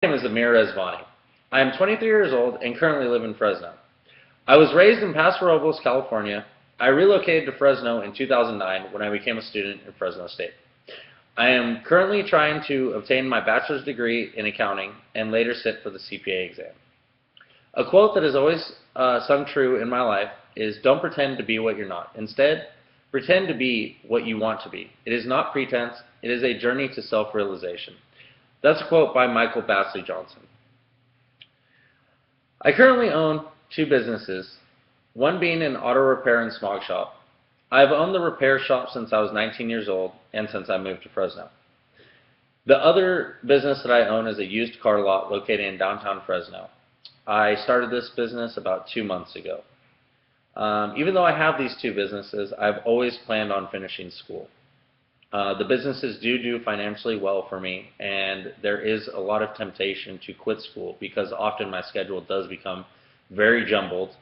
My name is Rezvani. I am 23 years old and currently live in Fresno. I was raised in Paso Robles, California. I relocated to Fresno in 2009 when I became a student in Fresno State. I am currently trying to obtain my bachelor's degree in accounting and later sit for the CPA exam. A quote that has always sung true in my life is, "Don't pretend to be what you're not. Instead, pretend to be what you want to be. It is not pretense, it is a journey to self-realization." That's a quote by Michael Basley Johnson. I currently own two businesses, one being an auto repair and smog shop. I've owned the repair shop since I was 19 years old and since I moved to Fresno. The other business that I own is a used car lot located in downtown Fresno. I started this business about 2 months ago. Even though I have these two businesses, I've always planned on finishing school. The businesses do financially well for me, and there is a lot of temptation to quit school because often my schedule does become very jumbled.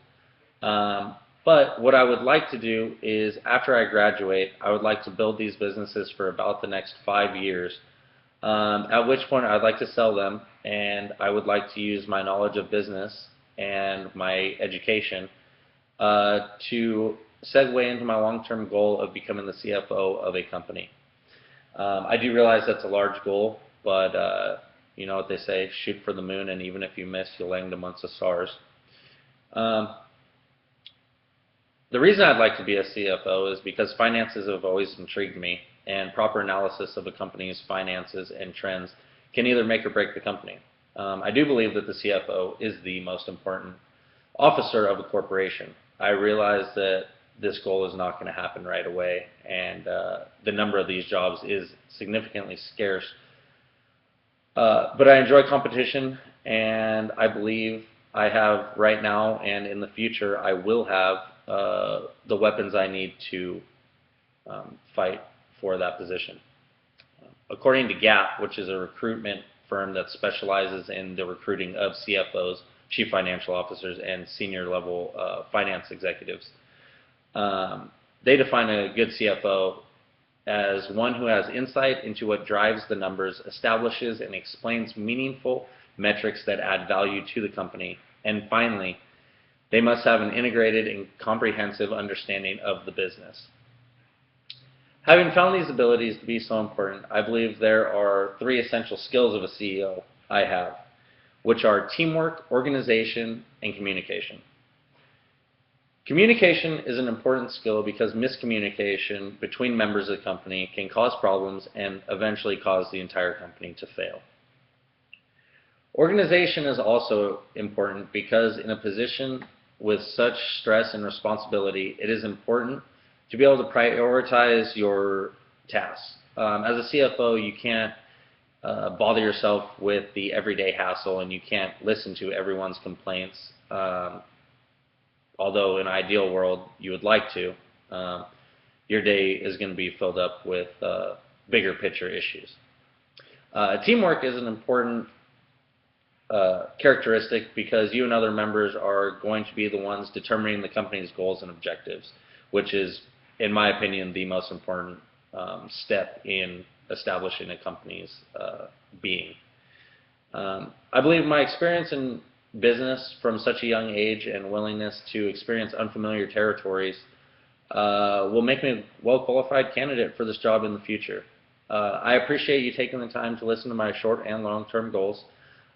But what I would like to do is, after I graduate, I would like to build these businesses for about the next 5 years, at which point I'd like to sell them, and I would like to use my knowledge of business and my education to segue into my long-term goal of becoming the CFO of a company. I do realize that's a large goal, but you know what they say, shoot for the moon, and even if you miss, you'll land amongst the stars. The reason I'd like to be a CFO is because finances have always intrigued me, and proper analysis of a company's finances and trends can either make or break the company. I do believe that the CFO is the most important officer of a corporation. I realize that this goal is not going to happen right away, and the number of these jobs is significantly scarce. But I enjoy competition, and I believe I have right now and in the future I will have the weapons I need to fight for that position. According to Gap, which is a recruitment firm that specializes in the recruiting of CFOs, chief financial officers, and senior level finance executives, they define a good CFO as one who has insight into what drives the numbers, establishes and explains meaningful metrics that add value to the company, and finally, they must have an integrated and comprehensive understanding of the business. Having found these abilities to be so important, I believe there are 3 essential skills of a CEO I have, which are teamwork, organization, and communication. Communication is an important skill because miscommunication between members of the company can cause problems and eventually cause the entire company to fail. Organization is also important because in a position with such stress and responsibility, it is important to be able to prioritize your tasks. As a CFO, you can't bother yourself with the everyday hassle, and you can't listen to everyone's complaints. Although in an ideal world you would like to, your day is going to be filled up with bigger picture issues. Teamwork is an important characteristic because you and other members are going to be the ones determining the company's goals and objectives, which is, in my opinion, the most important step in establishing a company's being. I believe my experience in business from such a young age and willingness to experience unfamiliar territories will make me a well-qualified candidate for this job in the future. I appreciate you taking the time to listen to my short and long-term goals.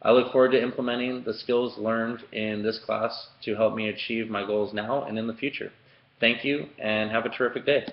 I look forward to implementing the skills learned in this class to help me achieve my goals now and in the future. Thank you, and have a terrific day.